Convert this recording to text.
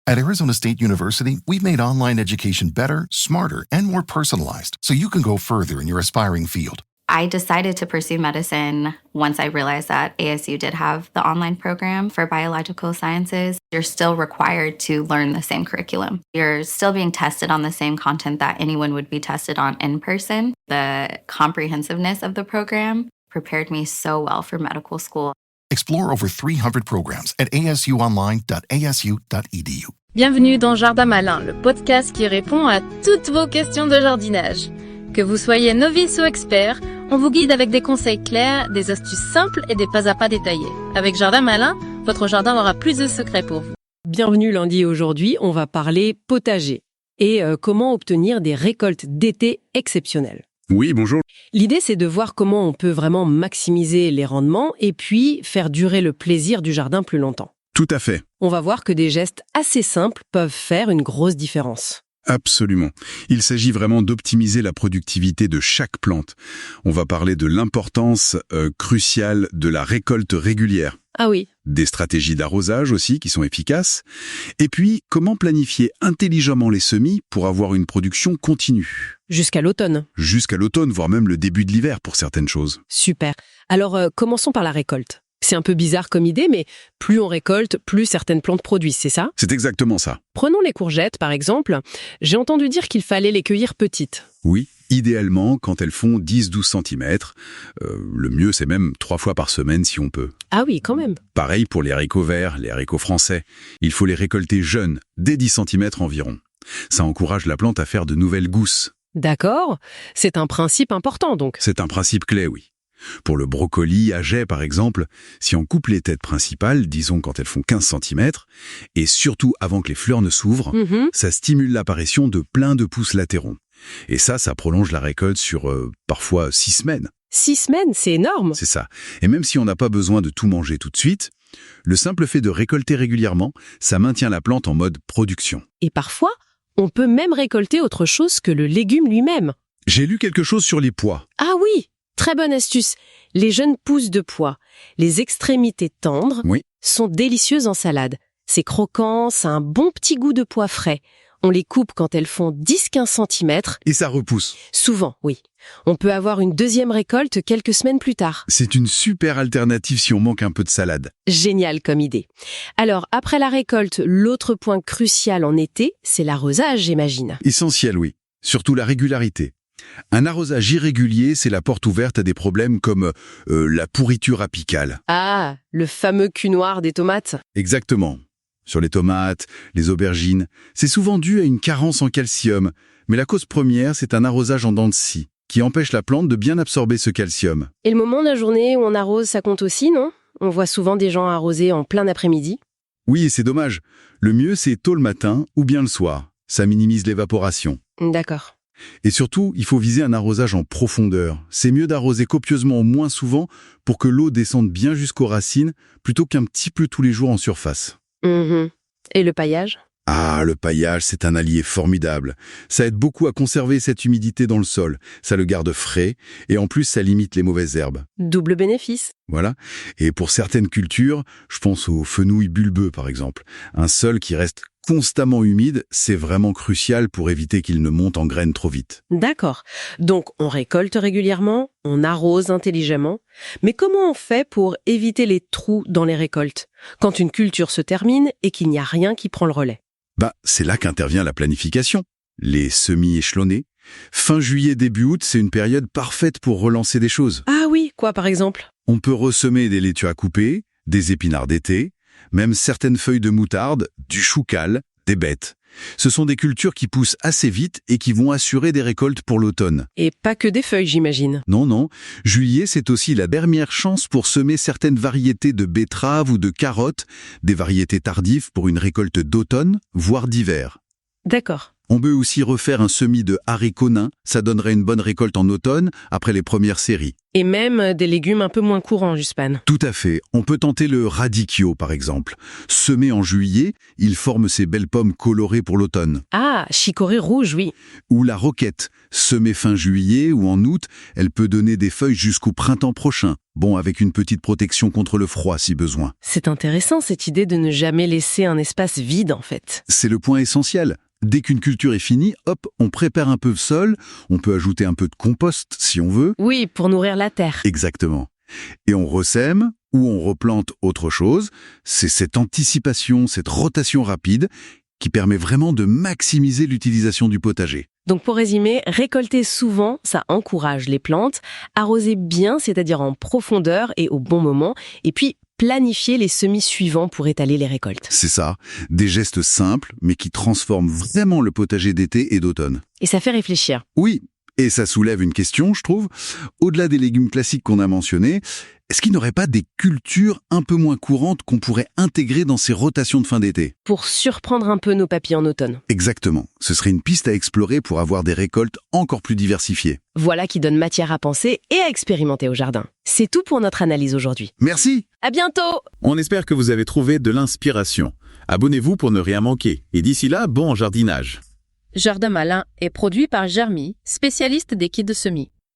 At Arizona State University, we've made online education better, smarter, and more personalized so you can go further in your aspiring field. I decided to pursue medicine once I realized that ASU did have the online program for biological sciences. You're still required to learn the same curriculum. You're still being tested on the same content that anyone would be tested on in person. The comprehensiveness of the program prepared me so well for medical school. Explore over 300 programs at asuonline.asu.edu. Bienvenue dans Jardin Malin, le podcast qui répond à toutes vos questions de jardinage. Que vous soyez novice ou expert, on vous guide avec des conseils clairs, des astuces simples et des pas à pas détaillés. Avec Jardin Malin, votre jardin aura plus de secrets pour vous. Bienvenue lundi. Aujourd'hui, on va parler potager et comment obtenir des récoltes d'été exceptionnelles. Oui, bonjour. L'idée, c'est de voir comment on peut vraiment maximiser les rendements et puis faire durer le plaisir du jardin plus longtemps. Tout à fait. On va voir que des gestes assez simples peuvent faire une grosse différence. Absolument. Il s'agit vraiment d'optimiser la productivité de chaque plante. On va parler de l'importance cruciale de la récolte régulière. Ah oui. Des stratégies d'arrosage aussi qui sont efficaces. Et puis, comment planifier intelligemment les semis pour avoir une production continue. Jusqu'à l'automne. Jusqu'à l'automne, voire même le début de l'hiver pour certaines choses. Super. Alors, commençons par la récolte. C'est un peu bizarre comme idée, mais plus on récolte, plus certaines plantes produisent, c'est ça? C'est exactement ça. Prenons les courgettes, par exemple. J'ai entendu dire qu'il fallait les cueillir petites. Oui, idéalement quand elles font 10-12 cm. Le mieux, c'est même 3 fois par semaine si on peut. Ah oui, quand même. Pareil pour les haricots verts, les haricots français. Il faut les récolter jeunes, dès 10 cm environ. Ça encourage la plante à faire de nouvelles gousses. D'accord. C'est un principe important, donc. C'est un principe clé, oui. Pour le brocoli à jet, par exemple, si on coupe les têtes principales, disons quand elles font 15 cm, et surtout avant que les fleurs ne s'ouvrent, ça stimule l'apparition de plein de pousses latéraux. Et ça prolonge la récolte sur parfois 6 semaines. 6 semaines, c'est énorme. C'est ça. Et même si on n'a pas besoin de tout manger tout de suite, le simple fait de récolter régulièrement, ça maintient la plante en mode production. Et parfois, on peut même récolter autre chose que le légume lui-même. J'ai lu quelque chose sur les pois. Ah oui, très bonne astuce. Les jeunes pousses de pois, les extrémités tendres, sont délicieuses en salade. C'est croquant, ça a un bon petit goût de pois frais. On les coupe quand elles font 10-15 cm. Et ça repousse. Souvent, oui. On peut avoir une deuxième récolte quelques semaines plus tard. C'est une super alternative si on manque un peu de salade. Génial comme idée. Alors, après la récolte, l'autre point crucial en été, c'est l'arrosage, j'imagine. Essentiel, oui. Surtout la régularité. Un arrosage irrégulier, c'est la porte ouverte à des problèmes comme la pourriture apicale. Ah, le fameux cul noir des tomates. Exactement. Sur les tomates, les aubergines, c'est souvent dû à une carence en calcium. Mais la cause première, c'est un arrosage en dents de scie, qui empêche la plante de bien absorber ce calcium. Et le moment de la journée où on arrose, ça compte aussi, non? On voit souvent des gens arroser en plein après-midi. Oui, et c'est dommage. Le mieux, c'est tôt le matin ou bien le soir. Ça minimise l'évaporation. D'accord. Et surtout, il faut viser un arrosage en profondeur. C'est mieux d'arroser copieusement moins souvent pour que l'eau descende bien jusqu'aux racines, plutôt qu'un petit peu tous les jours en surface. Et le paillage? Ah, le paillage, c'est un allié formidable. Ça aide beaucoup à conserver cette humidité dans le sol. Ça le garde frais et en plus, ça limite les mauvaises herbes. Double bénéfice. Voilà. Et pour certaines cultures, je pense au fenouil bulbeux par exemple. Un sol qui reste constamment humide, c'est vraiment crucial pour éviter qu'il ne monte en graines trop vite. D'accord. Donc, on récolte régulièrement, on arrose intelligemment. Mais comment on fait pour éviter les trous dans les récoltes, quand une culture se termine et qu'il n'y a rien qui prend le relais? C'est là qu'intervient la planification. Les semis échelonnés. Fin juillet, début août, c'est une période parfaite pour relancer des choses. Ah oui, quoi par exemple? On peut ressemer des laitues à couper, des épinards d'été, même certaines feuilles de moutarde, du choucal, des bêtes. Ce sont des cultures qui poussent assez vite et qui vont assurer des récoltes pour l'automne. Et pas que des feuilles, j'imagine. Non. Juillet, c'est aussi la dernière chance pour semer certaines variétés de betteraves ou de carottes, des variétés tardives pour une récolte d'automne, voire d'hiver. D'accord. On peut aussi refaire un semis de haricots nains, ça donnerait une bonne récolte en automne, après les premières séries. Et même des légumes un peu moins courants, Juspan. Tout à fait. On peut tenter le radicchio, par exemple. Semé en juillet, il forme ces belles pommes colorées pour l'automne. Ah, chicorée rouge, oui. Ou la roquette. Semée fin juillet ou en août, elle peut donner des feuilles jusqu'au printemps prochain. Bon, avec une petite protection contre le froid si besoin. C'est intéressant cette idée de ne jamais laisser un espace vide, en fait. C'est le point essentiel. Dès qu'une culture est finie, hop, on prépare un peu le sol, on peut ajouter un peu de compost si on veut. Oui, pour nourrir la terre. Exactement. Et on ressème ou on replante autre chose. C'est cette anticipation, cette rotation rapide qui permet vraiment de maximiser l'utilisation du potager. Donc pour résumer, récolter souvent, ça encourage les plantes, arroser bien, c'est-à-dire en profondeur et au bon moment, et puis planifier les semis suivants pour étaler les récoltes. C'est ça, des gestes simples, mais qui transforment vraiment le potager d'été et d'automne. Et ça fait réfléchir. Oui, et ça soulève une question, je trouve. Au-delà des légumes classiques qu'on a mentionnés, est-ce qu'il n'y aurait pas des cultures un peu moins courantes qu'on pourrait intégrer dans ces rotations de fin d'été? Pour surprendre un peu nos papilles en automne. Exactement. Ce serait une piste à explorer pour avoir des récoltes encore plus diversifiées. Voilà qui donne matière à penser et à expérimenter au jardin. C'est tout pour notre analyse aujourd'hui. Merci! À bientôt! On espère que vous avez trouvé de l'inspiration. Abonnez-vous pour ne rien manquer. Et d'ici là, bon jardinage. Jardin Malin est produit par Germy, spécialiste des kits de semis.